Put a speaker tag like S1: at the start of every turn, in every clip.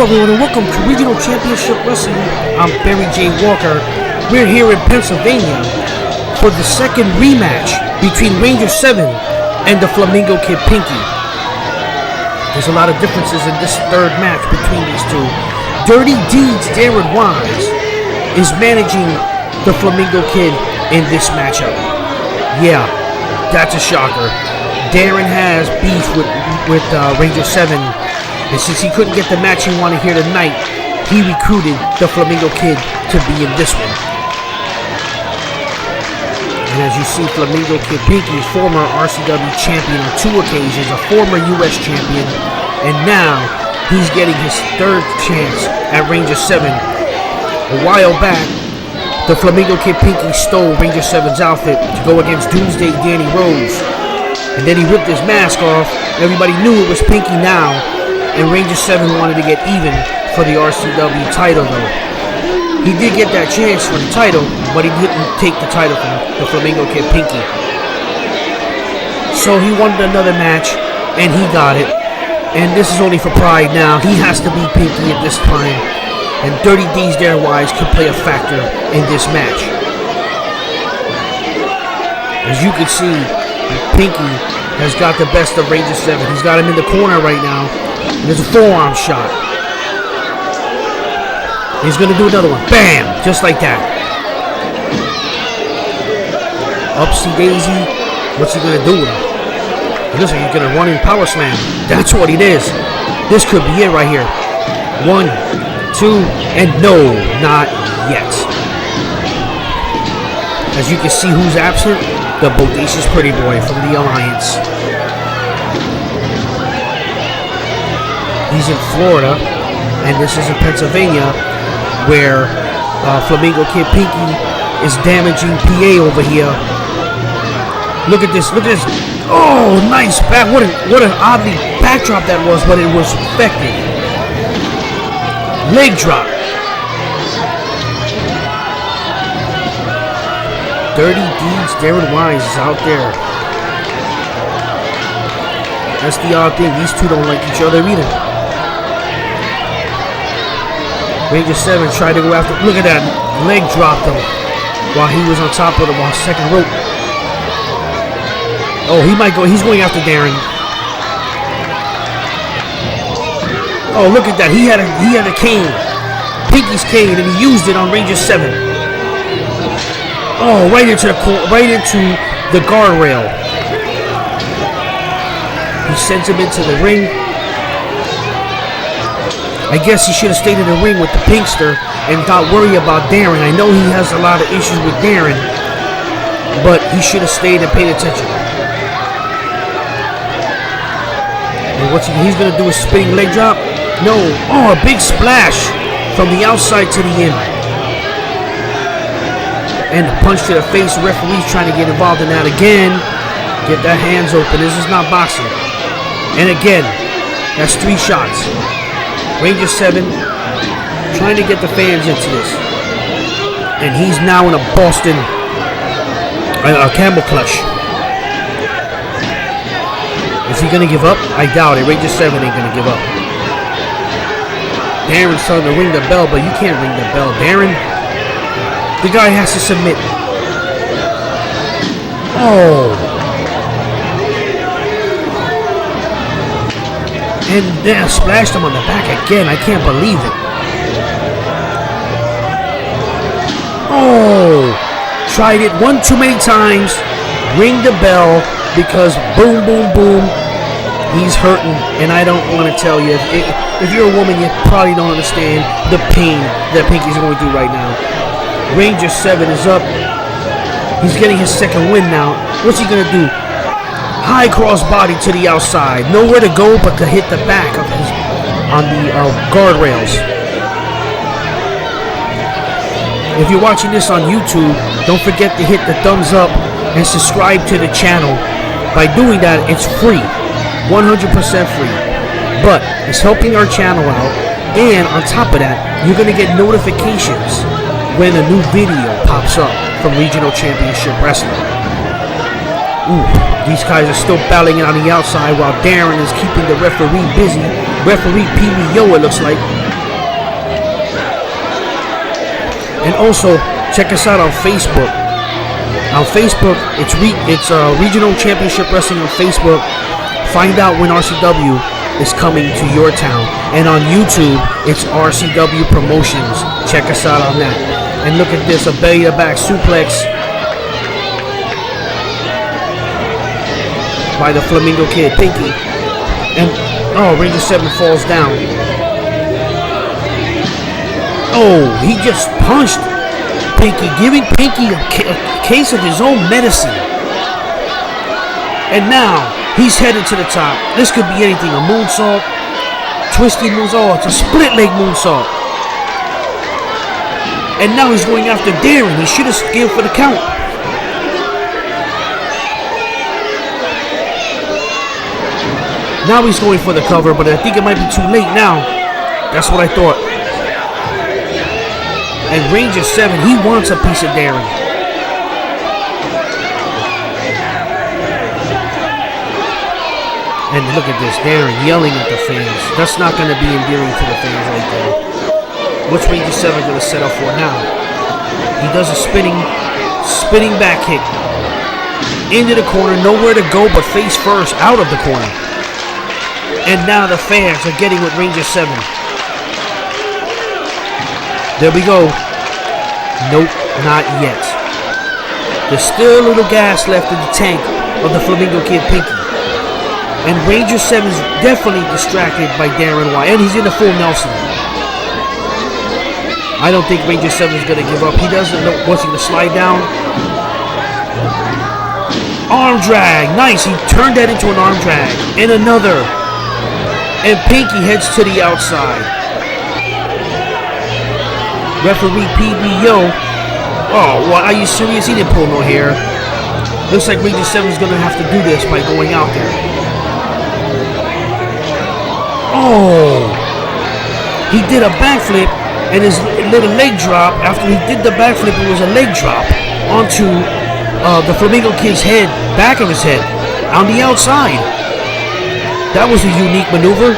S1: everyone, and welcome to Regional Championship Wrestling. I'm Barry J. Walker. We're here in Pennsylvania for the second rematch between Ranger 7 and the Flamingo Kid Pinky. There's a lot of differences in this third match between these two. Dirty Deeds Darren Wyse is managing the Flamingo Kid in this matchup. Yeah, that's a shocker. Darren has beef with Ranger 7. And since he couldn't get the match he wanted here tonight, he recruited the Flamingo Kid to be in this one. And as you see, Flamingo Kid Pinky, former RCW champion on 2 occasions, a former US champion, and now he's getting his third chance at Ranger 7. A while back, the Flamingo Kid Pinky stole Ranger 7's outfit to go against Doomsday Danny Rose. And then he ripped his mask off. Everybody knew it was Pinky now. And Ranger 7 wanted to get even for the RCW title, though. He did get that chance for the title, but he didn't take the title from the Flamingo Kid Pinky. So he wanted another match, and he got it. And this is only for pride now. He has to beat Pinky at this time. And Dirty D's Darren Wyse could play a factor in this match. As you can see, Pinky has got the best of Ranger 7. He's got him in the corner right now. And there's a forearm shot. He's going to do another one. Bam! Just like that. Upsy daisy. What's he going to do with him? It looks like he's going to run in power slam. That's what it is. This could be it right here. 1, 2, and no, not yet. As you can see who's absent, the Bodacious Pretty Boy from the Alliance. He's in Florida, and this is in Pennsylvania, where Flamingo Kid Pinky is damaging PA over here. Look at this, look at this. Oh, nice back. What an oddly backdrop that was, but it was effective. Leg drop. Dirty Deeds Darren Wyse is out there. That's the odd thing. These two don't like each other either. Ranger 7 tried to go after. Look at that. Leg dropped him while he was on top of him on second rope. Oh, he might go. He's going after Darren. Oh, look at that. He had a cane. Pinky's cane, and he used it on Ranger 7. Oh, right into the guardrail. He sends him into the ring. I guess he should have stayed in the ring with the Pinkster and not worry about Darren. I know he has a lot of issues with Darren, but he should have stayed and paid attention. And what's he's going to do a spinning leg drop? No. Oh, a big splash from the outside to the in. And a punch to the face. The referee's trying to get involved in that again. Get that hands open. This is not boxing. And again, that's 3 shots. Ranger 7 trying to get the fans into this. And he's now in a Boston camel clutch. Is he going to give up? I doubt it. Ranger 7 ain't going to give up. Darren's trying to ring the bell, but you can't ring the bell. Darren, the guy has to submit. Oh. And then splashed him on the back again. I can't believe it. Oh. Tried it one too many times. Ring the bell because boom, boom, boom. He's hurting. And I don't want to tell you. If you're a woman, you probably don't understand the pain that Pinky's going through right now. Ranger 7 is up. He's getting his second win now. What's he going to do? High cross body to the outside. Nowhere to go but to hit the back of his on the guardrails. If you're watching this on YouTube, don't forget to hit the thumbs up and subscribe to the channel. By doing that, it's free. 100% free. But it's helping our channel out. And on top of that, you're going to get notifications when a new video pops up from Regional Championship Wrestling. Ooh, these guys are still battling on the outside while Darren is keeping the referee busy. Referee PBO, it looks like. And also, check us out on Facebook. On Facebook, it's Regional Championship Wrestling on Facebook. Find out when RCW is coming to your town. And on YouTube, it's RCW Promotions. Check us out on that. And look at this, a belly to back suplex by the Flamingo Kid, Pinky. And, Ranger 7 falls down. Oh, he just punched Pinky, giving Pinky a case of his own medicine. And now, he's headed to the top. This could be anything, a moonsault, twisty moonsault, it's a split leg moonsault. And now he's going after Darren. He should have scaled for the count. Now he's going for the cover, but I think it might be too late now. That's what I thought. And Ranger 7, he wants a piece of Darren. And look at this, Darren yelling at the fans. That's not going to be endearing to the fans right there. What's Ranger 7 going to set up for now? He does a spinning back kick. Into the corner, nowhere to go but face first, out of the corner. And now the fans are getting with Ranger 7. There we go. Nope, not yet. There's still a little gas left in the tank of the Flamingo Kid Pinky. And Ranger 7 is definitely distracted by Darren Wyse. And he's in the full Nelson. I don't think Ranger 7 is going to give up. He doesn't know what's he going to slide down. Arm drag. Nice. He turned that into an arm drag. And another. And Pinky heads to the outside. Referee PBO. Oh, what? Are you serious? He didn't pull no hair. Looks like Ranger 7 is going to have to do this by going out there. Oh. He did a backflip and his little leg drop. After he did the backflip, it was a leg drop onto the Flamingo Kid's head, back of his head, on the outside. That was a unique maneuver.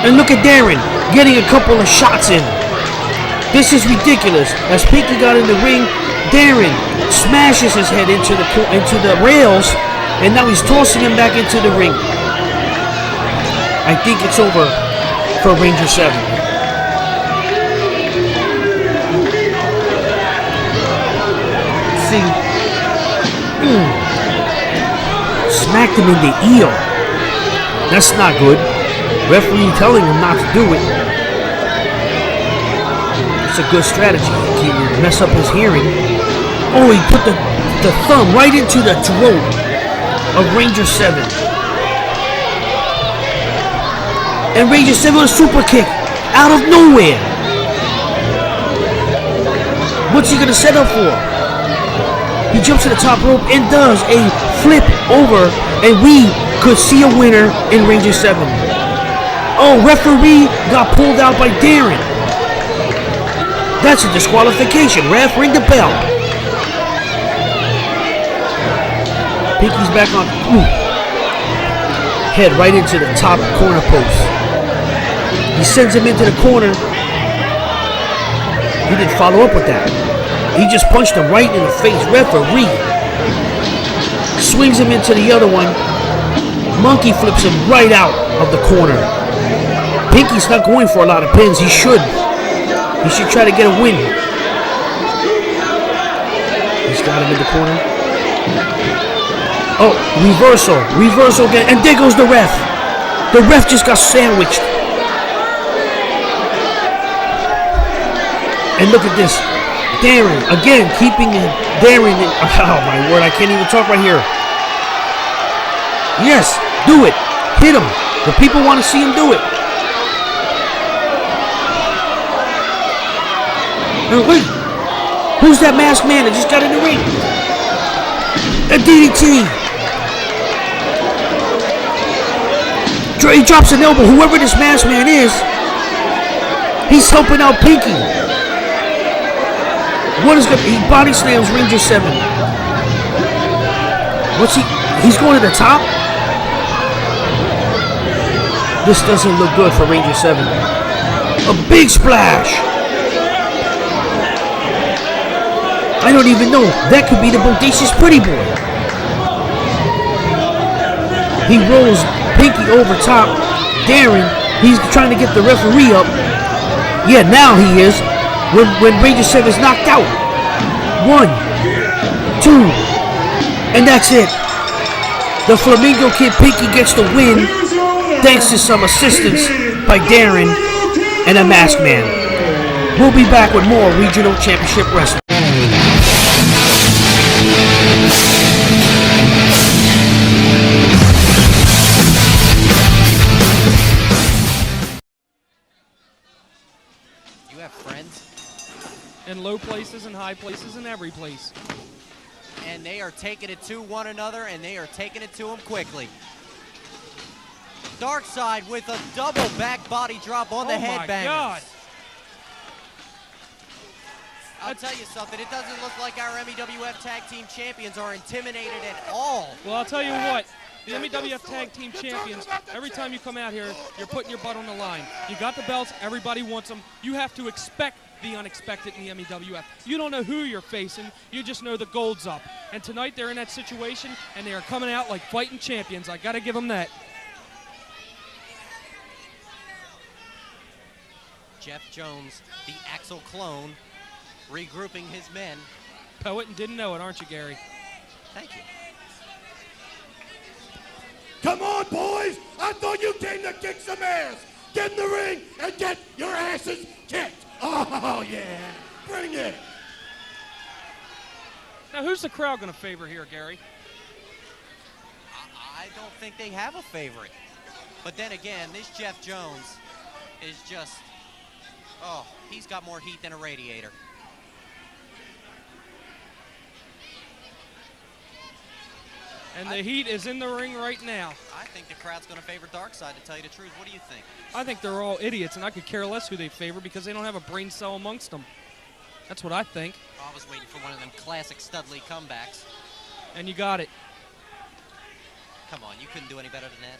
S1: And look at Darren getting a couple of shots in. This is ridiculous. As Pinky got in the ring, Darren smashes his head into the rails, and now he's tossing him back into the ring. I think it's over for Ranger 7. See, smacked him in the eel. That's not good. Referee telling him not to do it. It's a good strategy. He can mess up his hearing. Oh, he put the thumb right into the throat of Ranger 7. And Ranger 7 a super kick out of nowhere. What's he gonna set up for? He jumps to the top rope and does a flip over, and we could see a winner in Ranger 7. Oh, referee got pulled out by Darren. That's a disqualification. Ref, ring the bell. Pinky's back on. Head right into the top corner post. He sends him into the corner. He didn't follow up with that. He just punched him right in the face. Referee swings him into the other one. Monkey flips him right out of the corner. Pinky's not going for a lot of pins. He should. He should try to get a win. He's got him in the corner. Oh, reversal. Reversal again. And there goes the ref. The ref just got sandwiched. And look at this. Darren, again, keeping Darren in. Oh, my word. I can't even talk right here. Yes, do it. Hit him. The people want to see him do it. Wait, who's that masked man that just got in the ring? A DDT. He drops an elbow. Whoever this masked man is, he's helping out Pinky. What is he body slams Ranger 7. What's he's going to the top? This doesn't look good for Ranger 7. A big splash. I don't even know. That could be the Bodacious Pretty Boy. He rolls Pinky over top. Darren, he's trying to get the referee up. Yeah, now he is. When Ranger 7 is knocked out. 1, 2, and that's it. The Flamingo Kid Pinky gets the win thanks to some assistance by Darren and a masked man. We'll be back with more Regional Championship Wrestling.
S2: You have friends?
S3: In low places and high places and every place.
S2: And they are taking it to one another, and they are taking it to them quickly. Darkside with a double back body drop on the Headbangers.
S3: Oh my God.
S2: I'll tell you something, it doesn't look like our MEWF Tag Team Champions are intimidated at all.
S3: Well, I'll tell you what, the MEWF Tag Team Champions, every time you come out here, you're putting your butt on the line. You got the belts, everybody wants them. You have to expect the unexpected in the MEWF. You don't know who you're facing, you just know the gold's up. And tonight they're in that situation, and they are coming out like fighting champions. I gotta give them that.
S2: Jeff Jones, the Axel clone, regrouping his men.
S3: Poet and didn't know it, aren't you, Gary?
S2: Thank you.
S4: Come on, boys! I thought you came to kick some ass! Get in the ring and get your asses kicked! Oh, yeah! Bring it!
S3: Now, who's the crowd going to favor here, Gary?
S2: I don't think they have a favorite. But then again, this Jeff Jones is just, oh, he's got more heat than a radiator.
S3: And the heat is in the ring right now.
S2: I think the crowd's going to favor Darkside, to tell you the truth. What do you think?
S3: I think they're all idiots, and I could care less who they favor because they don't have a brain cell amongst them. That's what I think.
S2: Oh, I was waiting for one of them classic Studley comebacks.
S3: And you got it.
S2: Come on, you couldn't do any better than that.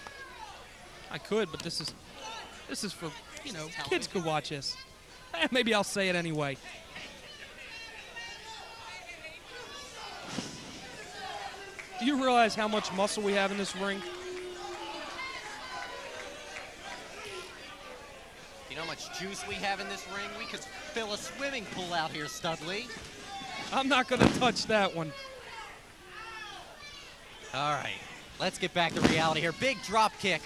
S3: I could, but this is for, you know, kids could watch this. Maybe I'll say it anyway. Do you realize how much muscle we have in this ring?
S2: You know how much juice we have in this ring? We could fill a swimming pool out here, Studley.
S3: I'm not going to touch that one.
S2: All right, let's get back to reality here. Big drop kick.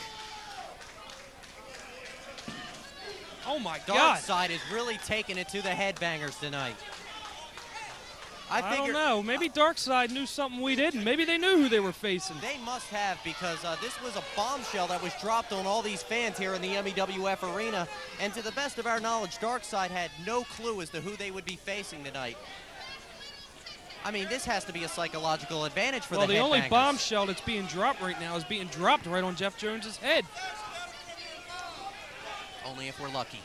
S3: Oh my God.
S2: Darkside is really taking it to the Headbangers tonight.
S3: I don't know. Maybe Darkside knew something we didn't. Maybe they knew who they were facing.
S2: They must have, because this was a bombshell that was dropped on all these fans here in the MEWF arena. And to the best of our knowledge, Darkside had no clue as to who they would be facing tonight. I mean, this has to be a psychological advantage for the Headbangers.
S3: Well, the only bombshell that's being dropped right now is being dropped right on Jeff Jones's head.
S2: Only if we're lucky.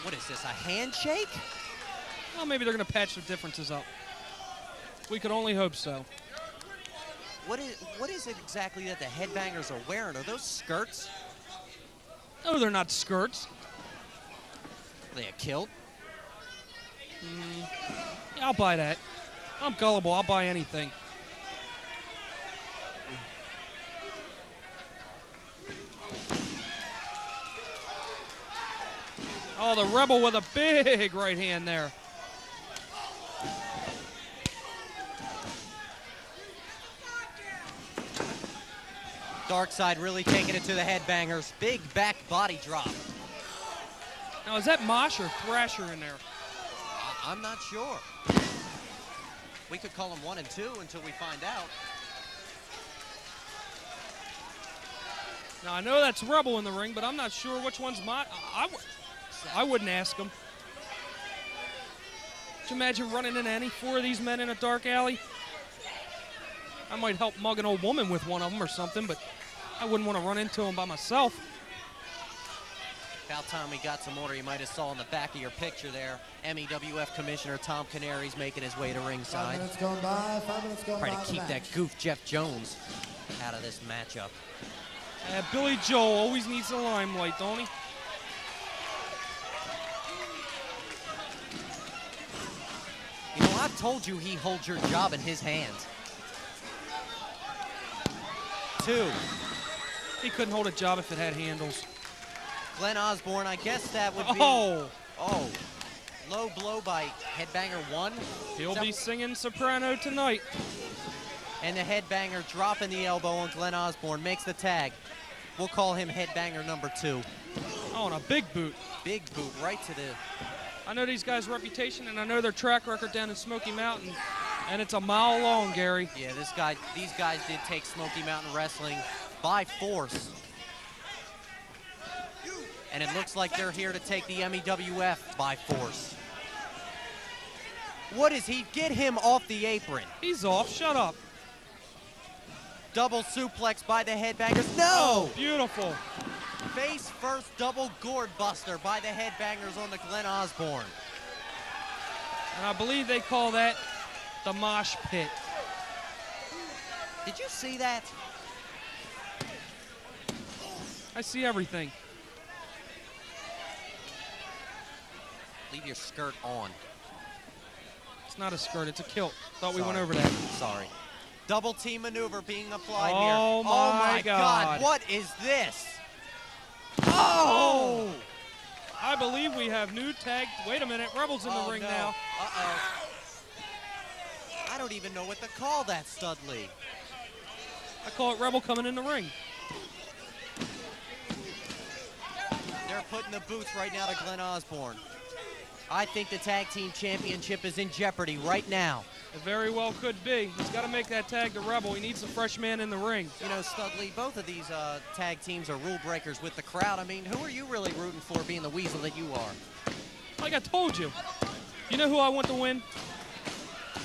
S2: What is this, a handshake?
S3: Well, maybe they're going to patch their differences up. We could only hope so.
S2: What is it exactly that the Headbangers are wearing? Are those skirts?
S3: No, they're not skirts.
S2: Are they a kilt?
S3: Yeah, I'll buy that. I'm gullible. I'll buy anything. Oh, the Rebel with a big right hand there.
S2: Darkside really taking it to the Headbangers. Big back body drop.
S3: Now, is that Mosh or Thrasher in there?
S2: I'm not sure. We could call them 1 and 2 until we find out.
S3: Now, I know that's Rebel in the ring, but I'm not sure which one's Mosh. I wouldn't ask him. Could you imagine running into any 4 of these men in a dark alley? I might help mug an old woman with one of them or something, but I wouldn't want to run into them by myself.
S2: About time we got some order. You might have saw in the back of your picture there, MEWF Commissioner Tom Canary's making his way to
S5: 5
S2: ringside.
S5: minutes going by, 5 minutes going by.
S2: Trying to keep that goof Jeff Jones out of this matchup.
S3: Billy Joel always needs the limelight, don't he?
S2: You know, I've told you he holds your job in his hands. 2.
S3: He couldn't hold a job if it had handles.
S2: Glenn Osborne, I guess that would be...
S3: Oh!
S2: Oh. Low blow by Headbanger 1.
S3: He'll be singing soprano tonight.
S2: And the Headbanger dropping the elbow on Glenn Osborne makes the tag. We'll call him Headbanger number 2.
S3: Oh, and a big boot.
S2: Big boot right to the...
S3: I know these guys' reputation, and I know their track record down in Smoky Mountain, and it's a mile long, Gary.
S2: Yeah, these guys did take Smoky Mountain Wrestling by force. And it looks like they're here to take the MEWF by force. What is he? Get him off the apron.
S3: He's off. Shut up.
S2: Double suplex by the Headbangers. No!
S3: Oh, beautiful.
S2: Face first double gourd buster by the Headbangers on the Glenn Osborne.
S3: And I believe they call that the mosh pit.
S2: Did you see that?
S3: I see everything.
S2: Leave your skirt on.
S3: It's not a skirt, it's a kilt. Thought we
S2: Sorry.
S3: went over that.
S2: Sorry. Double team maneuver being applied here.
S3: Oh my God.
S2: What is this? Oh!
S3: I believe we have new tag. Wait a minute, Rebel's in the ring
S2: no.
S3: now.
S2: Uh-oh. I don't even know what to call that, Studley.
S3: I call it Rebel coming in the ring.
S2: They're putting the boots right now to Glenn Osborne. I think the tag team championship is in jeopardy right now.
S3: It very well could be. He's got to make that tag to Rebel. He needs a fresh man in the ring.
S2: You know, Studley, both of these tag teams are rule breakers with the crowd. I mean, who are you really rooting for being the weasel that you are?
S3: Like I told you. You know who I want to win?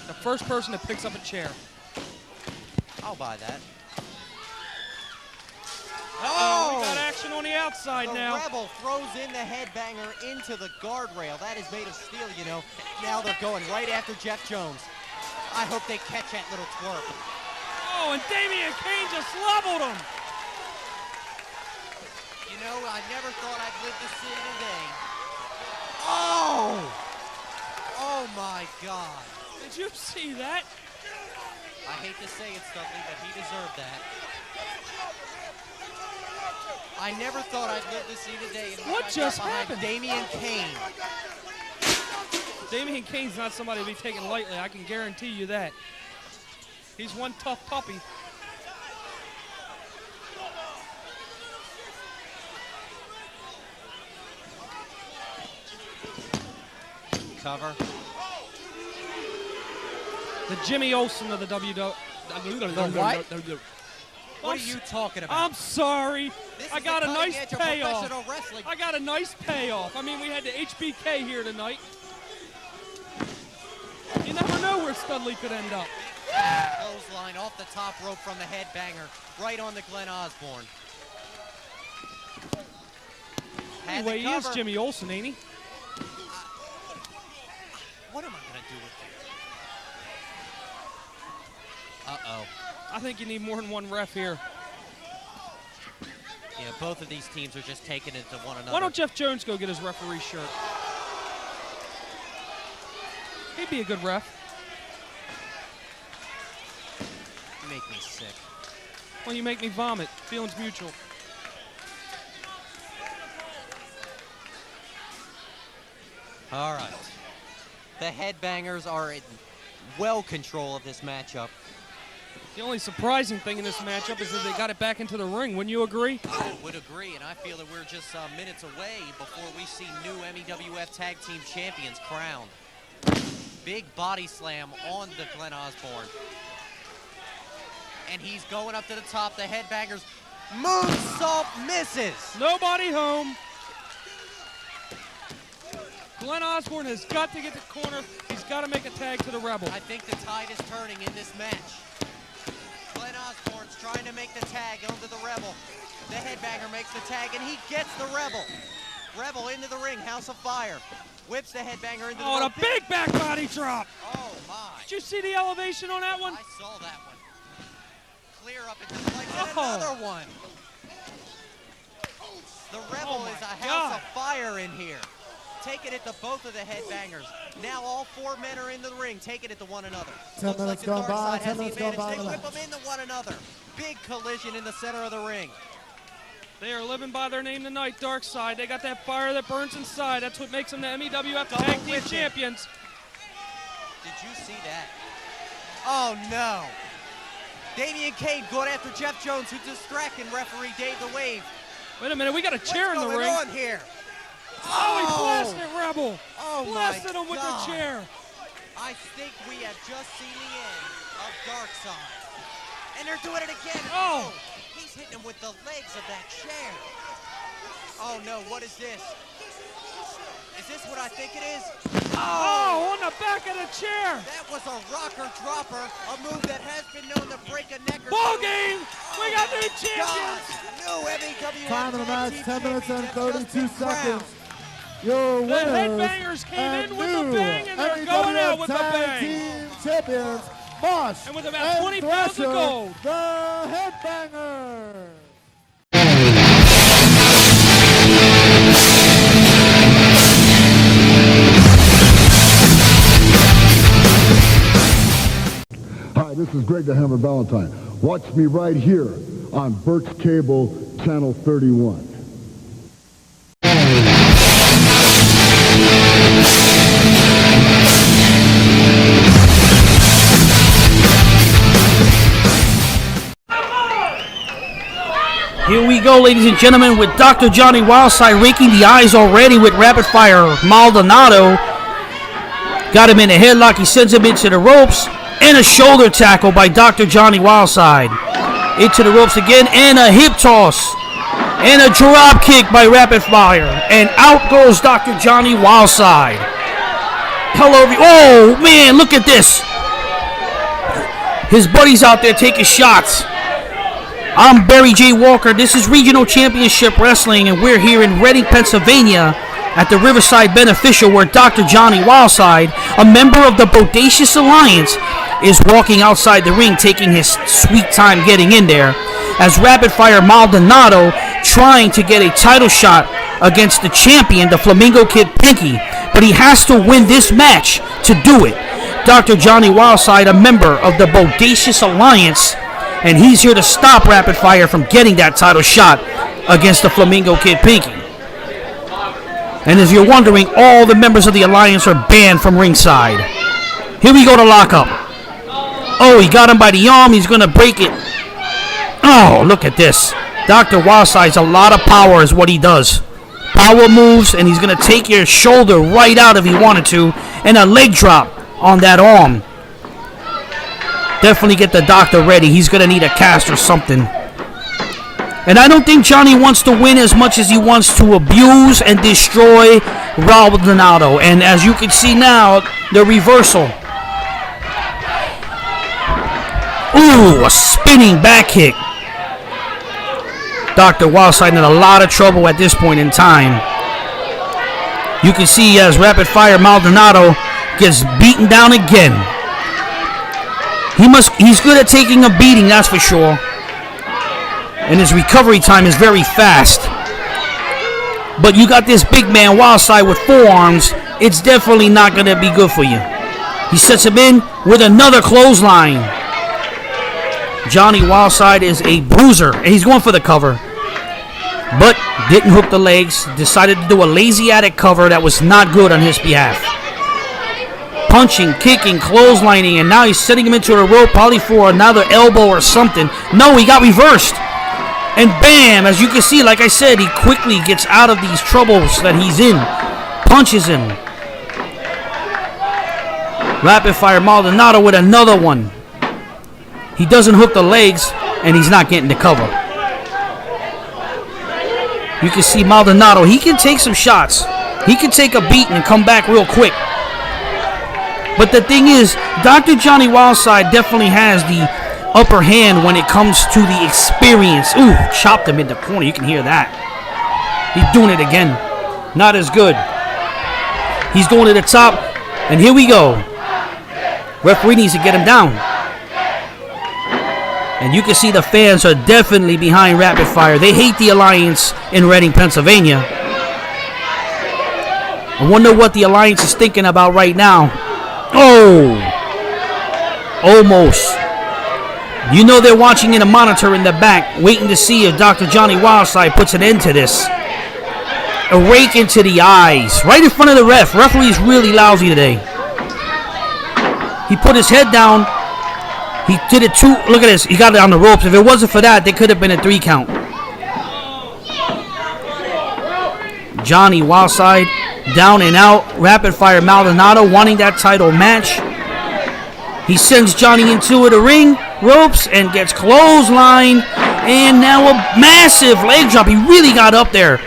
S3: The first person that picks up a chair.
S2: I'll buy that.
S3: Oh! We got action on the outside now.
S2: The Rebel throws in the Headbanger into the guardrail. That is made of steel, you know. Now they're going right after Jeff Jones. I hope they catch that little twerp.
S3: Oh, and Damian Kane just leveled him.
S2: You know, I never thought I'd live to see today. Oh! Oh my God.
S3: Did you see that?
S2: I hate to say it, Studley, but he deserved that. I never thought I'd live to see today.
S3: What just happened?
S2: Damian Kane.
S3: Damian Kane's not somebody to be taken lightly. I can guarantee you that. He's one tough puppy.
S2: Cover.
S3: The Jimmy Olsen of the WWE.
S2: The what? What are you talking about?
S3: I'm sorry. I got a nice payoff.
S2: Professional wrestling.
S3: I got a nice payoff. I mean, we had the HBK here tonight. You never know where Studley could end up.
S2: Clothesline off the top rope from the Headbanger, right on the Glenn Osborne.
S3: Anyway, he is Jimmy Olsen, ain't he?
S2: What am I going to do with this? Uh-oh.
S3: I think you need more than one ref here.
S2: Yeah, both of these teams are just taking it to one another.
S3: Why don't Jeff Jones go get his referee shirt? He'd be a good ref.
S2: You make me sick.
S3: Well, you make me vomit. Feelings mutual.
S2: All right. The Headbangers are in well control of this matchup.
S3: The only surprising thing in this matchup is that they got it back into the ring. Wouldn't you agree?
S2: I would agree, and I feel that we're just minutes away before we see new MEWF Tag Team Champions crowned. Big body slam on the Glenn Osborne. And he's going up to the top. The Headbangers moonsault misses.
S3: Nobody home. Glenn Osborne has got to get the corner. He's got to make a tag to the Rebel.
S2: I think the tide is turning in this match. Glenn Osborne's trying to make the tag onto the Rebel. The Headbanger makes the tag, and he gets the Rebel. Rebel into the ring, House of Fire. Whips the headbanger into the
S3: Oh,
S2: rope.
S3: and a big back body drop.
S2: Oh, my.
S3: Did you see the elevation on that one?
S2: I saw that one. Clear up into the legs, and
S3: Oh.
S2: another one. The Rebel
S3: Oh
S2: is a
S3: my
S2: House
S3: God.
S2: of Fire in here. Taking it to both of the headbangers. Now all 4 men are in the ring, taking it to one another.
S5: 10
S2: Looks like
S5: minutes
S2: the
S5: gone by,
S2: Darkside
S5: 10
S2: has the
S5: minutes gone
S2: advantage.
S5: by
S2: They
S5: the
S2: whip
S5: match.
S2: them into one another. Big collision in the center of the ring.
S3: They are living by their name tonight, Darkside. They got that fire that burns inside. That's what makes them the MEWF
S2: Double
S3: Tag Team
S2: whipped it.
S3: Champions.
S2: Did you see that? Oh, no. Damian Kane going after Jeff Jones, who's distracting referee Dave the Wave.
S3: Wait a minute, we got a chair in the ring.
S2: What's going on here?
S3: Oh, he blasted Rebel.
S2: Oh,
S3: Blasted
S2: my
S3: him with
S2: God.
S3: the chair.
S2: I think we have just seen the end of Darkside. And they're doing it again.
S3: Oh.
S2: He's hitting him with the legs of that chair. Oh, no, what is this? Is this what I think it is?
S3: Oh, on the back of the chair.
S2: That was a rocker dropper, a move that has been known to break a neck or
S3: Ball
S2: two.
S3: game. We got new
S2: God,
S3: champions.
S2: new MEWF
S5: Time of the match,
S2: Tag Team
S5: 10 minutes and
S2: Champions have just
S5: 32
S2: been crowned.
S5: seconds. Your
S3: The
S5: winners
S3: Headbangers came
S5: and
S3: in with a
S5: new
S3: bang, and they're going out with a
S5: Tag
S3: bang.
S5: Team champions, Mosh
S3: And with about 20 pounds of
S5: Thrasher,
S3: gold.
S5: the Headbangers.
S6: Hi, this is Greg the Hammer Valentine. Watch me right here on Bert's Cable, Channel 31.
S1: Here we go, ladies and gentlemen, with Dr. Johnny Wildside raking the eyes already with rapid fire. Maldonado got him in a headlock. He sends him into the ropes. And a shoulder tackle by Dr. Johnny Wildside. Into the ropes again. And a hip toss. And a drop kick by rapid fire. And out goes Dr. Johnny Wildside. Hello. Oh, man, look at this. His buddies out there taking shots. I'm Barry J. Walker. This is Regional Championship Wrestling, and we're here in Reading, Pennsylvania at the Riverside Beneficial, where Dr. Johnny Wildside, a member of the Bodacious Alliance, is walking outside the ring, taking his sweet time getting in there, as Rapid Fire Maldonado trying to get a title shot against the champion, the Flamingo Kid Pinky, but he has to win this match to do it. Dr. Johnny Wildside, a member of the Bodacious Alliance, and he's here to stop Rapid Fire from getting that title shot against the Flamingo Kid Pinky. And as you're wondering, all the members of the Alliance are banned from ringside. Here we go to lockup. Oh, he got him by the arm. He's going to break it. Oh, look at this. Dr. Wildside's a lot of power is what he does. Power moves, and he's going to take your shoulder right out if he wanted to. And a leg drop on that arm. Definitely get the doctor ready. He's going to need a cast or something. And I don't think Johnny wants to win as much as he wants to abuse and destroy Maldonado. And as you can see now, the reversal. Ooh, a spinning back kick. Dr. Wildside in a lot of trouble at this point in time. You can see as Rapid Fire Maldonado gets beaten down again. He's good at taking a beating, that's for sure. And his recovery time is very fast. But you got this big man Wildside with forearms. It's definitely not going to be good for you. He sets him in with another clothesline. Johnny Wildside is a bruiser, and he's going for the cover. But didn't hook the legs. Decided to do a lazy attic cover that was not good on his behalf. Punching, kicking, clotheslining, and now he's setting him into a rope, probably for another elbow or something. No, he got reversed. And bam, as you can see, like I said, he quickly gets out of these troubles that he's in. Punches him. Rapid Fire Maldonado with another one. He doesn't hook the legs, and he's not getting the cover. You can see Maldonado, he can take some shots. He can take a beat and come back real quick. But the thing is, Dr. Johnny Wildside definitely has the upper hand when it comes to the experience. Ooh, chopped him in the corner. You can hear that. He's doing it again. not as good. He's going to the top, and here we go. Referee needs to get him down. And you can see the fans are definitely behind Rapid Fire. They hate the Alliance in Reading, Pennsylvania. I wonder what the Alliance is thinking about right now. Oh! Almost. You know they're watching in a monitor in the back, waiting to see if Dr. Johnny Wildside puts an end to this. A rake into the eyes, right in front of the ref. Referee's really lousy today. He put his head down. He did it too. Look at this. He got it on the ropes. If it wasn't for that, they could have been a 3 count. Johnny Wildside down and out. Rapid Fire Maldonado wanting that title match. He sends Johnny into the ring, ropes, and gets clothesline. And now a massive leg drop. He really got up there.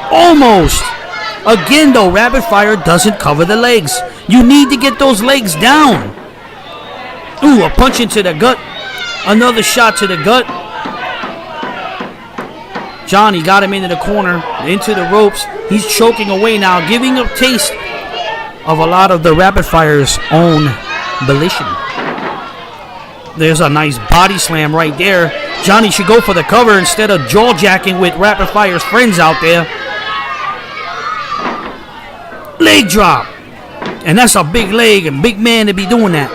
S1: Almost. Again, though, Rapid Fire doesn't cover the legs. You need to get those legs down. Ooh, a punch into the gut. Another shot to the gut. Johnny got him into the corner, into the ropes. He's choking away now, giving a taste of a lot of the Rapid Fire's own volition. There's a nice body slam right there. Johnny should go for the cover instead of jaw-jacking with Rapid Fire's friends out there. Leg drop. And that's a big leg and big man to be doing that.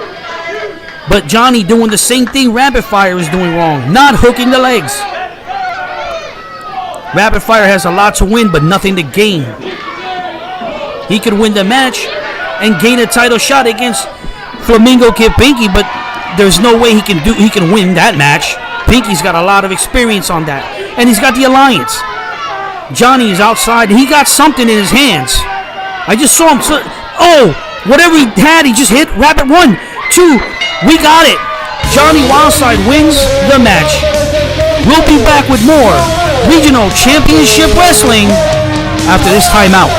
S1: But Johnny doing the same thing Rapid Fire is doing wrong. Not hooking the legs. Rapid Fire has a lot to win, but nothing to gain. He could win the match and gain a title shot against Flamingo Kid Pinky, but there's no way he can win that match. Pinky's got a lot of experience on that. And he's got the Alliance. Johnny is outside, and he got something in his hands. I just saw him. Oh, whatever he had, he just hit. Rapid 1, 2. We got it. Johnny Wildside wins the match. We'll be back with more Regional Championship Wrestling after this timeout.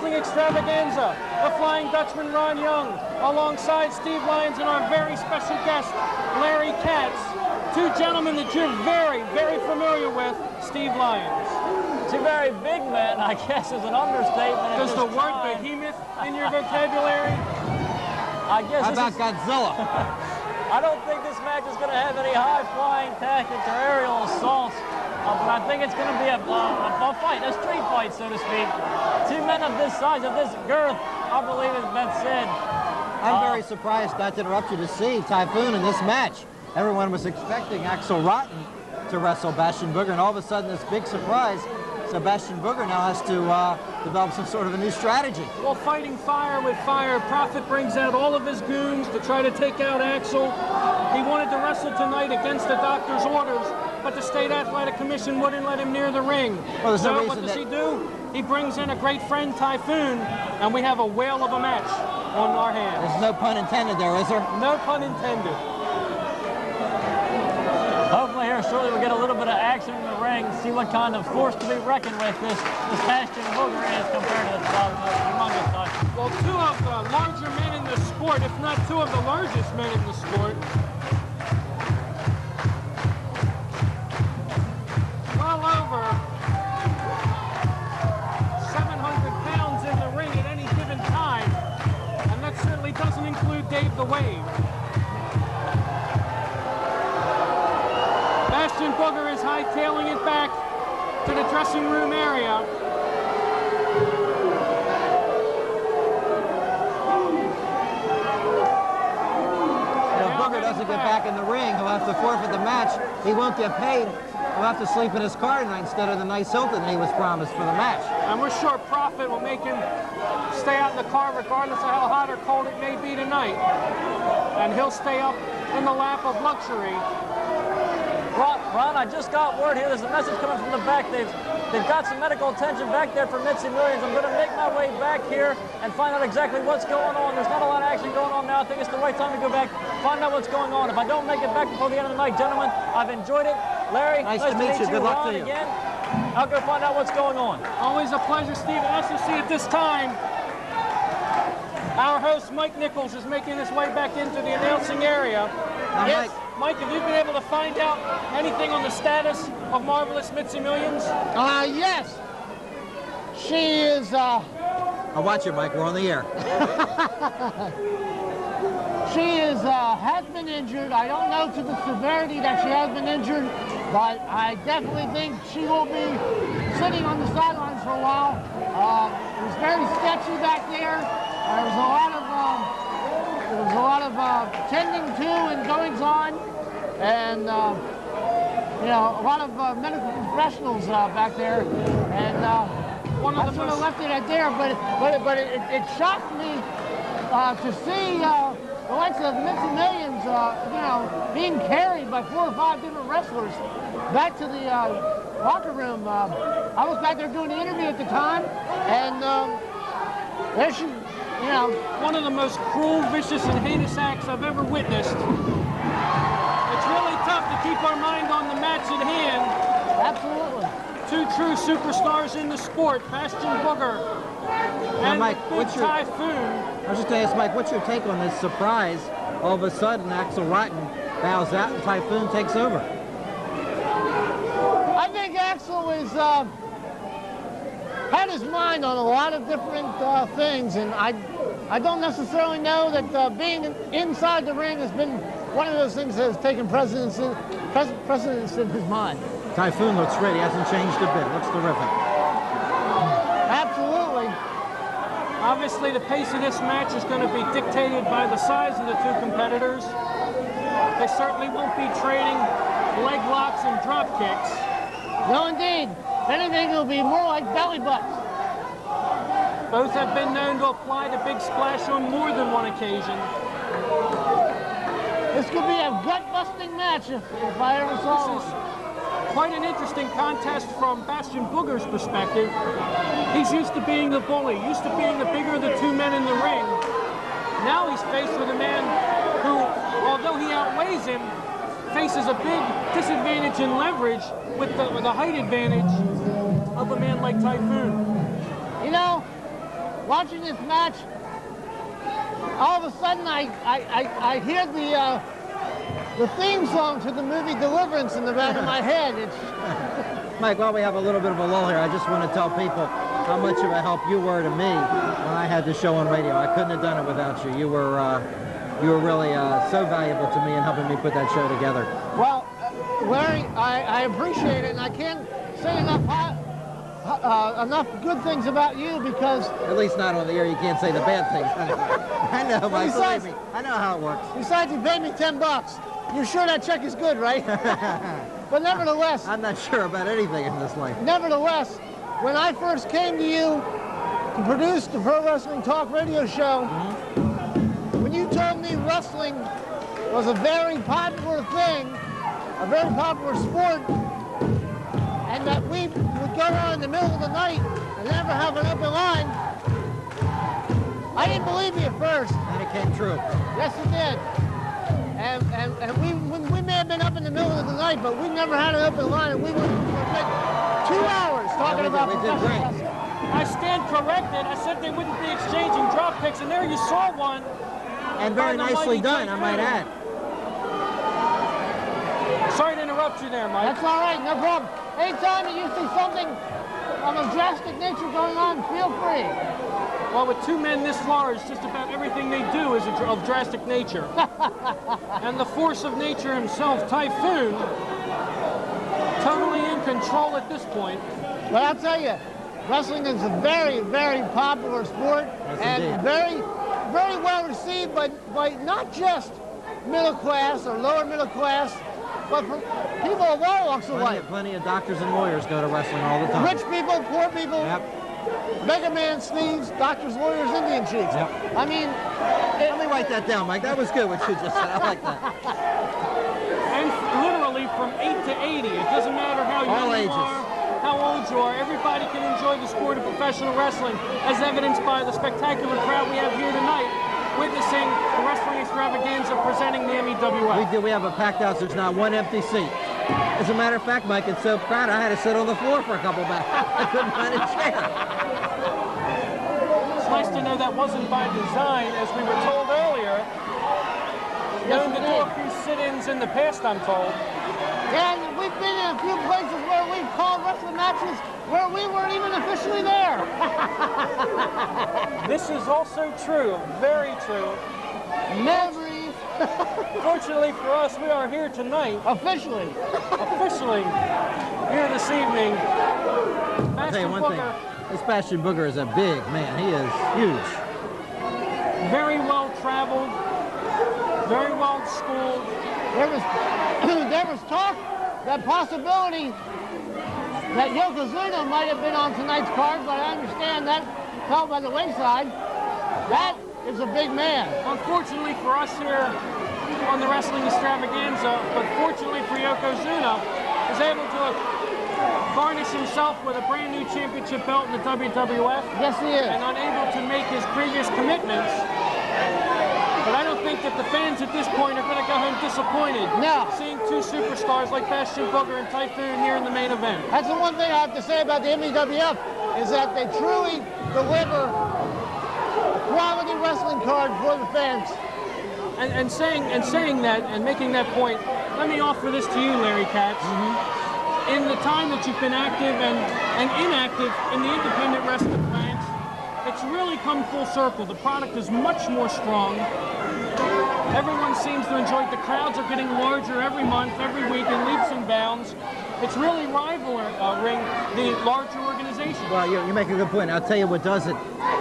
S3: Extravaganza, the Flying Dutchman Ron Young, alongside Steve Lyons and our very special guest, Larry Katz. 2 gentlemen that you're very, very familiar with, Steve Lyons.
S7: 2 very big men, I guess, is an understatement.
S3: Does the word behemoth in your vocabulary?
S7: I guess.
S2: How about Godzilla?
S7: I don't think this match is going to have any high-flying tactics or aerial assaults. But I think it's going to be a fight, a street fight, so to speak. 2 men of this size, of this girth, I believe has been said.
S8: I'm very surprised, not to interrupt you, to see Typhoon in this match. Everyone was expecting Axel Rotten to wrestle Bastion Booger, and all of a sudden this big surprise. So Bastion Booger now has to develop some sort of a new strategy.
S3: Well, fighting fire with fire, Prophet brings out all of his goons to try to take out Axel. He wanted to wrestle tonight against the doctor's orders, but the State Athletic Commission wouldn't let him near the ring.
S8: Well,
S3: so what does he do? He brings in a great friend, Typhoon, and we have a whale of a match on our hands.
S8: There's no pun intended there, is there?
S3: No pun intended.
S7: Hopefully here shortly we'll get a little bit of action in the ring. see what kind of force to be reckoned with this Bastion Booger is compared to this humongous Typhoon.
S3: Well, two of the larger men in the sport, if not two of the largest men in the sport. Well over 700 pounds in the ring at any given time. And that certainly doesn't include Dave the Wave. Bastion Booger is hightailing it back to the dressing room area.
S8: Booger doesn't get back in the ring, he'll have to forfeit the match. He won't get paid. He'll have to sleep in his car tonight instead of the nice Hilton he was promised for the match.
S3: And we're sure Profit will make him stay out in the car regardless of how hot or cold it may be tonight. And he'll stay up in the lap of luxury.
S7: Ron, I just got word here. There's a message coming from the back. They've got some medical attention back there for Mitzi Millions. I'm going to make my way back here and find out exactly what's going on. There's not a lot of action going on now. I think it's the right time to go back, find out what's going on. If I don't make it back before the end of the night, gentlemen, I've enjoyed it. Larry,
S8: nice to meet you. Good luck
S7: Ron,
S8: to you.
S7: Again. I'll go find out what's going on.
S3: Always a pleasure, Steve. As you see at this time, our host, Mike Nichols, is making his way back into the announcing area.
S8: Now,
S3: Yes, Mike, have you been able to find out anything on the status of Marvelous Mitzi Millions?
S5: Yes. She is,
S8: I'll watch you, Mike. We're on the air.
S5: she is, has been injured. I don't know to the severity that she has been injured, but I definitely think she will be sitting on the sidelines for a while. It was very sketchy back there. There was a lot of tending to and goings on, and you know, a lot of medical professionals back there, and that's what I left it at there. But it shocked me to see the likes of Mitzi Millions, you know, being carried by 4 or 5 different wrestlers back to the locker room. I was back there doing the interview at the time, and there she. You know,
S3: one of the most cruel, vicious, and heinous acts I've ever witnessed. It's really tough to keep our mind on the match at hand.
S5: Absolutely.
S3: Two true superstars in the sport, Bastion Booger and
S8: Mike,
S3: Big Typhoon.
S8: I was just going to ask Mike, what's your take on this surprise? All of a sudden, Axel Rotten bows out and Typhoon takes over.
S5: I think Axel is had his mind on a lot of different things, and I don't necessarily know that being inside the ring has been one of those things that has taken precedence in his mind.
S8: Typhoon looks great. He hasn't changed a bit. Looks terrific.
S5: Absolutely.
S3: Obviously, the pace of this match is going to be dictated by the size of the two competitors. They certainly won't be trading leg locks and drop kicks.
S5: No, indeed. If anything, it'll be more like belly butts.
S3: Both have been known to apply the big splash on more than one occasion.
S5: This could be a gut-busting match if I ever saw
S3: This
S5: it.
S3: is quite an interesting contest from Bastion Booger's perspective. He's used to being the bully, used to being the bigger of the two men in the ring. Now he's faced with a man who, although he outweighs him, faces a big disadvantage in leverage with the height advantage of a man like Typhoon.
S5: You know, watching this match, all of a sudden I hear the theme song to the movie Deliverance in the back of my head. It's
S8: Mike, while we have a little bit of a lull here, I just want to tell people how much of a help you were to me when I had the show on radio. I couldn't have done it without you. You were really so valuable to me in helping me put that show together.
S5: Well, Larry, I appreciate it, and I can't say enough good things about you because...
S8: At least not on the air. You can't say the bad things. I know, Mike. Believe me. I know how it works.
S5: Besides, you paid me $10. You're sure that check is good, right? But nevertheless...
S8: I'm not sure about anything in this life.
S5: Nevertheless, when I first came to you to produce the Pro Wrestling Talk radio show, when you told me wrestling was a very popular thing, a very popular sport, and that we would go around in the middle of the night and never have an open line, I didn't believe you at first.
S8: And it came true.
S5: Yes, it did. And we may have been up in the middle of the night, but we never had an open line, and we would about
S8: They did
S5: professional
S8: great.
S5: wrestling.
S7: I stand corrected. I said they wouldn't be exchanging drop kicks, and there you saw one.
S8: And very
S7: by the
S8: nicely
S7: mighty
S8: done, I might
S7: Typhoon.
S8: add.
S7: Sorry to interrupt you there, Mike.
S5: That's all right, no problem. Anytime you see something of a drastic nature going on, feel free.
S7: Well, with two men this large, just about everything they do is of drastic nature. And the force of nature himself, Typhoon, totally in control at this point.
S5: But I'll tell you, wrestling is a very, very popular sport, and
S8: indeed.
S5: very, very well received by not just middle class or lower middle class, but for people of all walks of life.
S8: Plenty of doctors and lawyers go to wrestling all the time.
S5: Rich people, poor people,
S8: Yep.
S5: mega man sleeves, doctors, lawyers, Indian chiefs.
S8: Yep.
S5: I mean,
S8: Let me write that down, Mike. That was good what you just said. I like that.
S7: And literally from 8 to 80. It doesn't matter how
S8: All
S7: young you
S8: ages.
S7: are, how old you are. Everybody can enjoy the sport of professional wrestling, as evidenced by the spectacular crowd we have here tonight, witnessing the wrestling extravaganza presenting the MEWF.
S8: We have a packed house. There's not one empty seat. As a matter of fact, Mike, it's so crowded, I had to sit on the floor for a couple minutes. I couldn't find a chair.
S7: It's nice to know that wasn't by design, as we were told earlier. Known to do a few sit-ins in the past, I'm told.
S5: yeah, and we've been in a few places where we've called wrestling matches where we weren't even officially there.
S7: This is also true, very true.
S5: Memories.
S7: Fortunately for us, we are here tonight,
S5: Officially.
S7: officially here this evening.
S8: I'll tell you
S7: Bastion
S8: one thing.
S7: Booger,
S8: This Bastion Booger is a big man. He is huge.
S7: very well traveled, very well schooled.
S5: There was talk, that possibility that Yokozuna might have been on tonight's card, but I understand that fell by the wayside. That is a big man.
S7: Unfortunately for us here on the Wrestling Extravaganza, but fortunately for Yokozuna, is able to garnish himself with a brand new championship belt in the WWF.
S5: Yes, he is.
S7: And unable to make his previous commitments. But I don't think that the fans at this point are going to go home disappointed.
S5: No.
S7: Seeing two superstars like Bastion Booger and Typhoon here in the main event.
S5: That's the one thing I have to say about the MEWF, is that they truly deliver a quality wrestling card for the fans.
S7: And saying that and making that point, let me offer this to you, Larry Katz. In the time that you've been active and inactive in the independent wrestling ranks, it's really come full circle. The product is much more strong. Everyone seems to enjoy it. The crowds are getting larger every month, every week in leaps and bounds. It's really rivaling the larger organization.
S8: Well, you make a good point. I'll tell you what does it.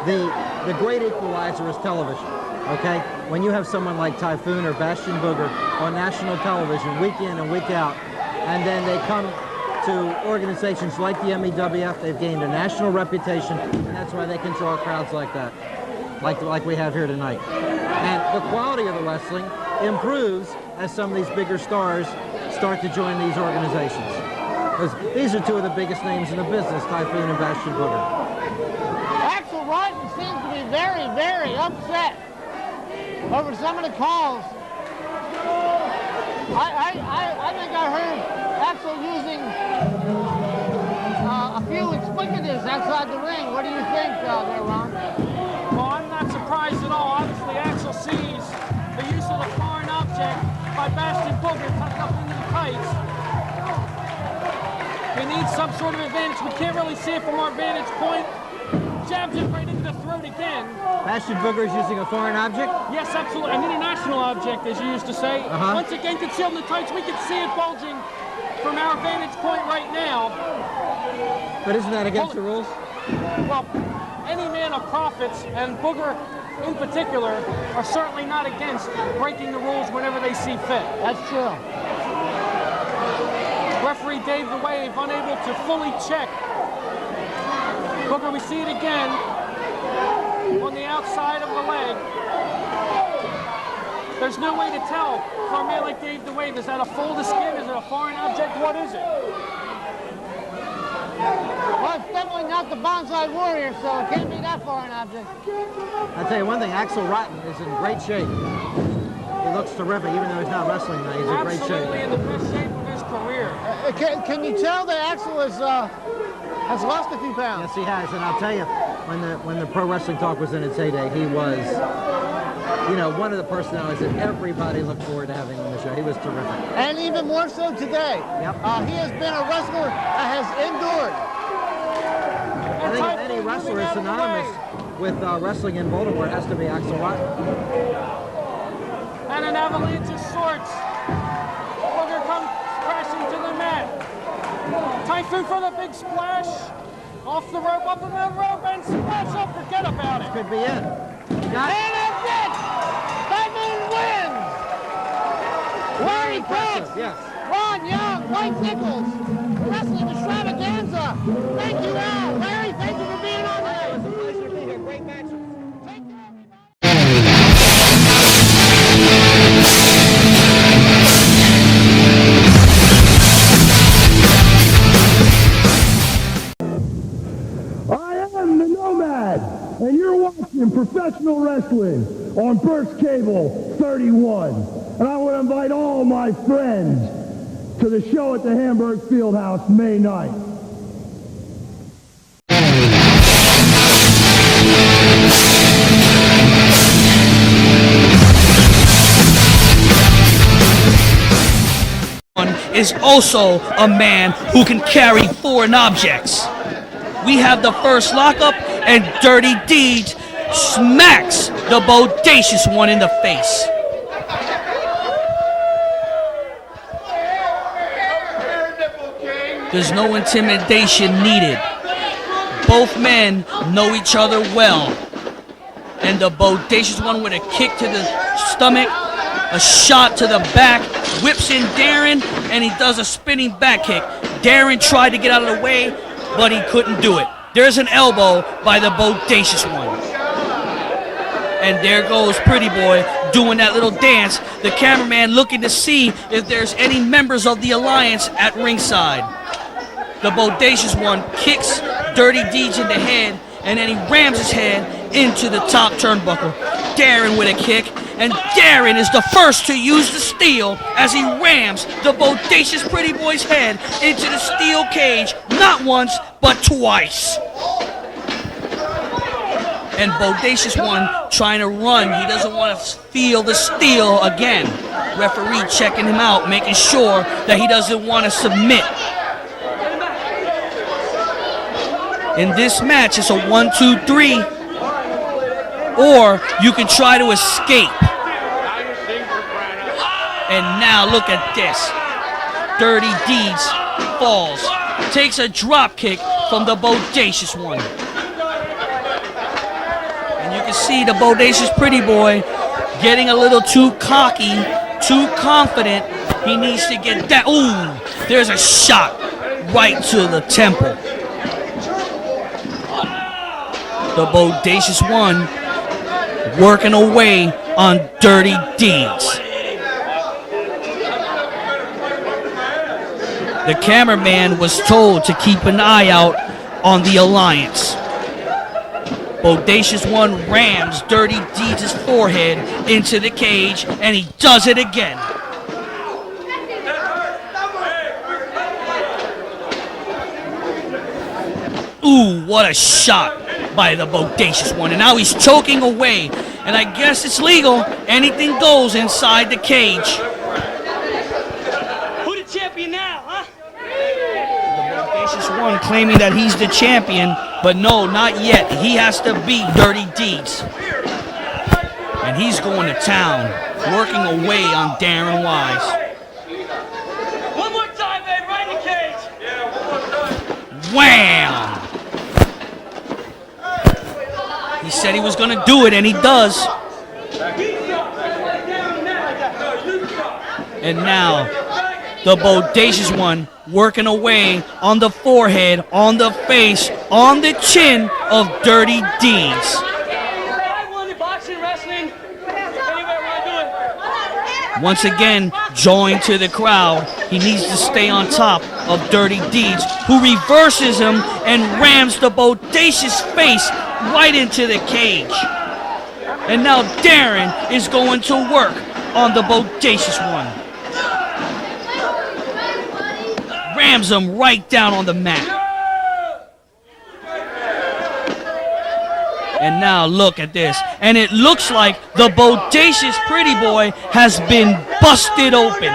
S8: The great equalizer is television. Okay? When you have someone like Typhoon or Bastion Booger on national television week in and week out, and then they come to organizations like the MEWF, they've gained a national reputation, and that's why they can draw crowds like that, like we have here tonight. And the quality of the wrestling improves as some of these bigger stars start to join these organizations. Because these are two of the biggest names in the business, Typhoon and Bastion Booger.
S5: Axel Rotten seems to be very, very upset over some of the calls. I think I heard Axel using a few explicatives outside the ring. What do you think there, Ron?
S7: Well, I'm not surprised at all. Obviously, Axel sees the use of the foreign object by Bastion Booger tucked up into the tights. He needs some sort of advantage. We can't really see it from our vantage point. Jabs it right into the throat again.
S8: Bastion Booger is using a foreign object?
S7: Yes, absolutely. An international object, as you used to say. Once again, concealed in the tights. We can see it bulging from our vantage point right now.
S8: But isn't that against the rules?
S7: Well, any man of profits, and Booger in particular, are certainly not against breaking the rules whenever they see fit.
S5: That's true.
S7: Referee Dave the Wave unable to fully check. Booger, we see it again on the outside of the leg. There's no way to tell for a man like Dave the Wave. Is that a fold of skin? Is it a foreign object? What is it?
S5: Well, it's definitely not the Bonsai Warrior, so it can't be that foreign object.
S8: I'll tell you one thing, Axel Rotten is in great shape. He looks terrific, even though he's not wrestling now. He's in great shape.
S7: Absolutely in the best shape of his career.
S5: Can you tell that Axel has lost a few pounds?
S8: Yes, he has, and I'll tell you, when the Pro Wrestling Talk was in its heyday, he was, you know, one of the personalities that everybody looked forward to having on the show. He was terrific.
S5: And even more so today.
S8: Yep.
S5: He has been a wrestler that has endured.
S8: I think if any wrestler is synonymous with wrestling in Baltimore, it has to be Axel Rotten.
S7: And an avalanche of sorts. Booger comes crashing to the mat. Typhoon for the big splash. Off the rope, up in the rope, and splash up. Forget about it.
S8: Could be it.
S5: And that's it! Typhoon wins! Larry Cox,
S8: Yes.
S5: Ron Young, Mike Nichols, Wrestling Extravaganza. Thank you, Al. Larry, thank you for being on today.
S8: It was a pleasure to be here. Great match.
S5: Take care, everybody.
S6: I am the Nomad, and you're watching professional wrestling on Burst Cable 31. And I want to invite all my friends to the show at the Hamburg Fieldhouse May 9th.
S1: Is also a man who can carry foreign objects. We have the first lockup, and Dirty Deeds smacks the Bodacious one in the face. There's no intimidation needed. Both men know each other well. And the Bodacious one with a kick to the stomach, a shot to the back, whips in Darren, and he does a spinning back kick. Darren tried to get out of the way, but he couldn't do it. There's an elbow by the Bodacious one. And there goes Pretty Boy doing that little dance. The cameraman looking to see if there's any members of the Alliance at ringside. The Bodacious one kicks Dirty Deeds in the head, and then he rams his head into the top turnbuckle. Darren with a kick, and Darren is the first to use the steel as he rams the Bodacious Pretty Boy's head into the steel cage, not once, but twice. And Bodacious one trying to run. He doesn't want to feel the steel again. Referee checking him out, making sure that he doesn't want to submit. In this match, it's a 1-2-3, or you can try to escape. And now look at this. Dirty Deeds falls, takes a drop kick from the Bodacious one. And you can see the Bodacious Pretty Boy getting a little too cocky, too confident. He needs to get that. Ooh, there's a shot right to the temple. The Bodacious one working away on Dirty Deeds. The cameraman was told to keep an eye out on the Alliance. Bodacious one rams Dirty Deeds' forehead into the cage, and he does it again. Ooh, what a shot by the Bodacious one. And now he's choking away. And I guess it's legal. Anything goes inside the cage.
S9: Who the champion now, huh?
S1: The Bodacious one claiming that he's the champion. But no, not yet. He has to beat Dirty Deeds. And he's going to town, working away on Darren Wyse.
S9: One more time, babe, right in the cage. Yeah, one more time.
S1: Wham! He said he was going to do it, and he does. And now, the Bodacious one working away on the forehead, on the face, on the chin of Dirty Deeds.
S9: I won the boxing, wrestling, anywhere I do it.
S1: Once again, joined to the crowd. He needs to stay on top of Dirty Deeds, who reverses him and rams the Bodacious face right into the cage. And now Darren is going to work on the Bodacious one.
S10: rams him right down on the mat. And now look at this. And it looks like the Bodacious Pretty Boy has been busted open.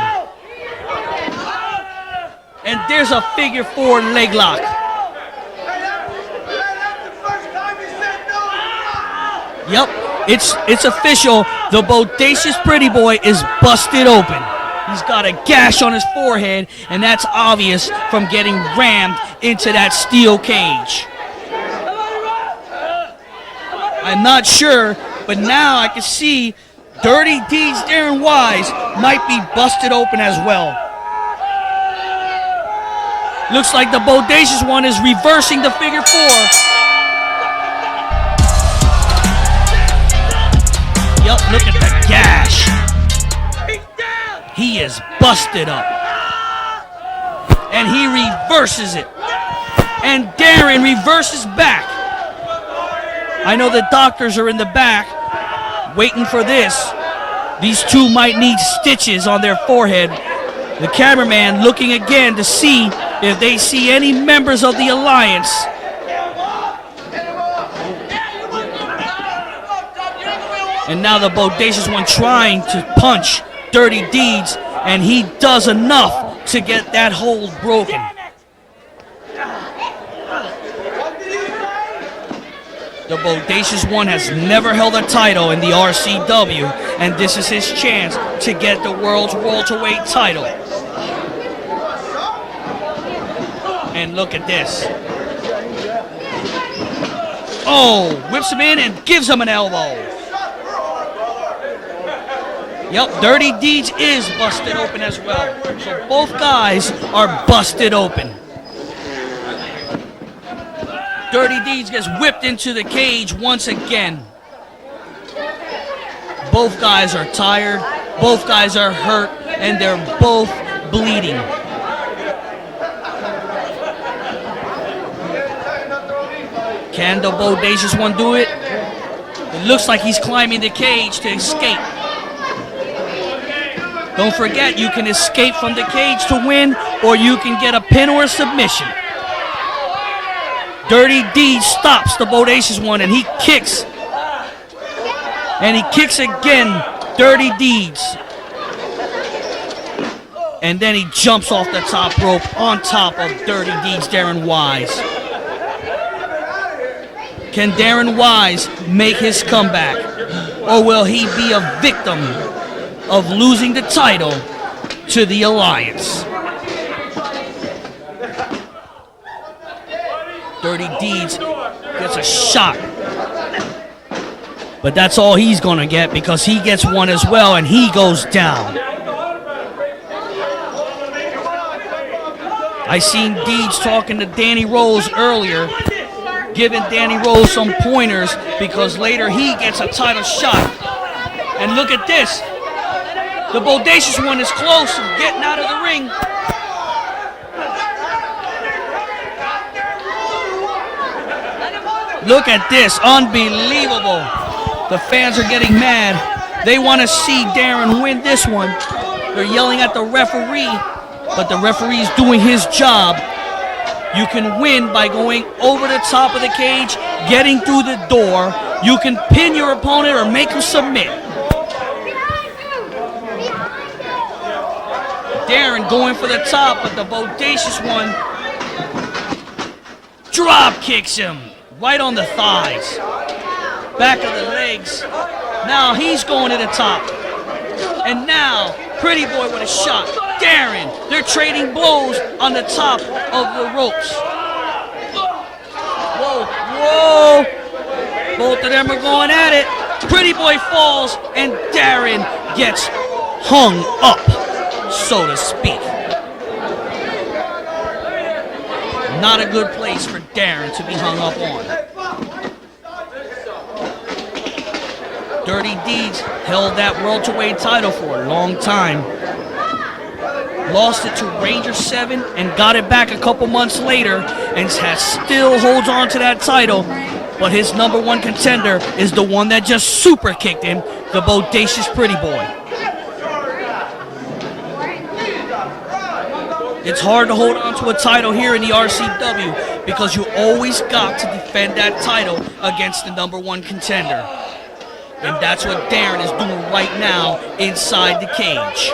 S10: And there's a figure 4 leg lock. Yep, it's official. The Bodacious Pretty Boy is busted open. He's got a gash on his forehead, and that's obvious from getting rammed into that steel cage. I'm not sure, but now I can see Dirty Deeds Darren Wyse might be busted open as well. Looks like the Bodacious one is reversing the figure 4. Yup, look at the gash. He is busted up. And he reverses it. And Darren reverses back. I know the doctors are in the back waiting for this. These two might need stitches on their forehead. The cameraman looking again to see if they see any members of the Alliance. And now the Bodacious one trying to punch Dirty Deeds, and he does enough to get that hold broken. The Bodacious one has never held a title in the RCW, and this is his chance to get the world's welterweight title. And look at this. Oh, whips him in and gives him an elbow. Yep, Dirty Deeds is busted open as well. So both guys are busted open. Dirty Deeds gets whipped into the cage once again. Both guys are tired, both guys are hurt, and they're both bleeding. Can the Bodacious one do it? It looks like he's climbing the cage to escape. Don't forget, you can escape from the cage to win, or you can get a pin or a submission. Dirty Deeds stops the Bodacious one, and he kicks. And he kicks again, Dirty Deeds. And then he jumps off the top rope on top of Dirty Deeds Darren Wyse. Can Darren Wyse make his comeback? Or will he be a victim of losing the title to the Alliance? Dirty Deeds gets a shot. But that's all he's going to get, because he gets one as well, and he goes down. I seen Deeds talking to Danny Rose earlier, giving Danny Rose some pointers, because later he gets a title shot. And look at this. The Bodacious one is close to getting out of the ring. Look at this, unbelievable. The fans are getting mad. They want to see Darren win this one. They're yelling at the referee, but the referee is doing his job. You can win by going over the top of the cage, getting through the door. You can pin your opponent or make him submit. Darren going for the top, but the Bodacious one drop kicks him right on the thighs, back of the legs. Now he's going to the top. And now, Pretty Boy with a shot. Darren, they're trading blows on the top of the ropes. Whoa, whoa. Both of them are going at it. Pretty Boy falls, and Darren gets hung up, so to speak. Not a good place for Darren to be hung up on. Dirty Deeds held that welterweight title for a long time. Lost it to Ranger 7 and got it back a couple months later, and still holds on to that title. But his number one contender is the one that just super kicked him, the Bodacious Pretty Boy. It's hard to hold on to a title here in the RCW because you always got to defend that title against the #1 contender. And that's what Darren is doing right now inside the cage.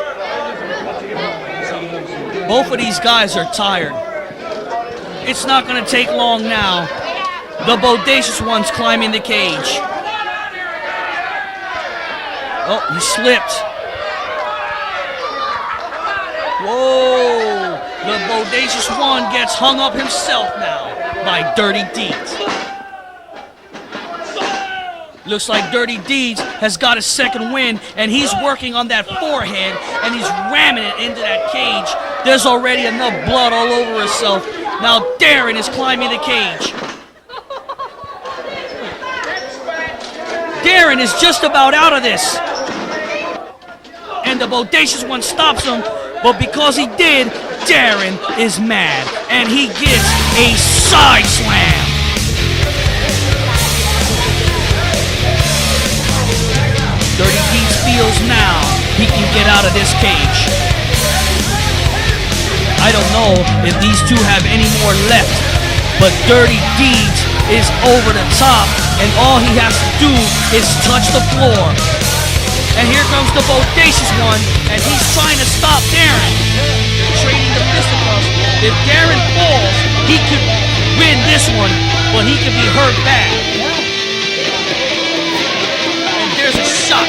S10: Both of these guys are tired. It's not going to take long now. The Bodacious one's climbing the cage. Oh, he slipped. Whoa! The Bodacious one gets hung up himself now by Dirty Deeds. Looks like Dirty Deeds has got a second win, and he's working on that forehead, and he's ramming it into that cage. There's already enough blood all over himself. Now Darren is climbing the cage. Darren is just about out of this. And the Bodacious one stops him, but because he did, Darren is mad, and he gets a side slam. Dirty Deeds feels now he can get out of this cage. I don't know if these two have any more left, but Dirty Deeds is over the top, and all he has to do is touch the floor. And here comes the Bodacious one, and he's trying to stop Darren, trading the fisticuffs. If Darren falls, he could win this one, but he could be hurt bad. And there's a shot.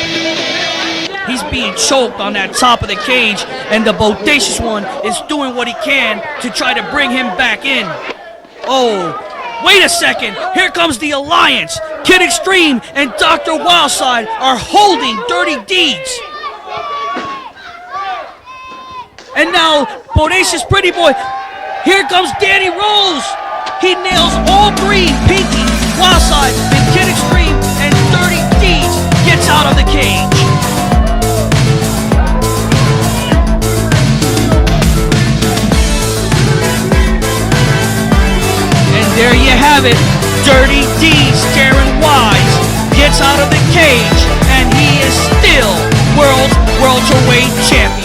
S10: He's being choked on that top of the cage, and the Bodacious one is doing what he can to try to bring him back in. Oh, wait a second. Here comes the Alliance. Kid Extreme and Dr. Wildside are holding Dirty Deeds. And now, Bodacious Pretty Boy. Here comes Danny Rose. He nails all three. Pinky, Wildside, and Kid Extreme, and Dirty Deeds gets out of the cage. There you have it. Dirty Deeds, Darren Wyse gets out of the cage, and he is still World Welterweight Champion.